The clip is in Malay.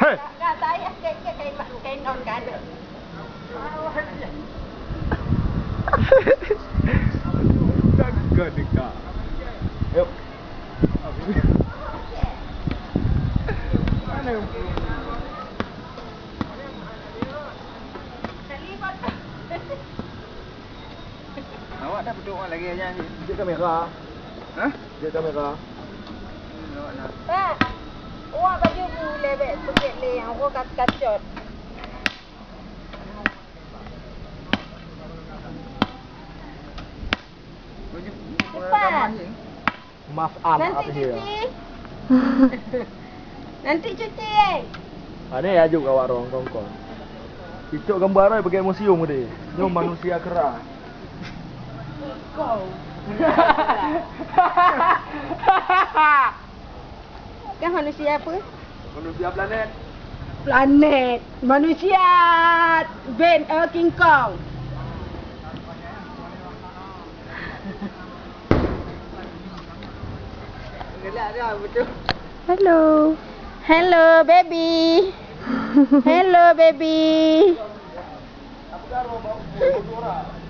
Hei. Kak saya kayak non kan. Dekat dekat. Yuk. Mana yang awak dah duduk lagi aja ni. Dia kamera. Hah? Dia kamera. Awak nak. Pak. Awak baju boleh bet sikit le yang awak kacot. Cepat. Mas Am Nanti apa dia? cuci. Nanti cuci. Ada ya juga warung kongkong. Itu gambar ai pakai museum dia. Ni manusia kera. Kau. Kan manusia apa? Manusia planet. Planet. Manusia King Kong. Hello. Hello baby. Hello baby. Apa karo mau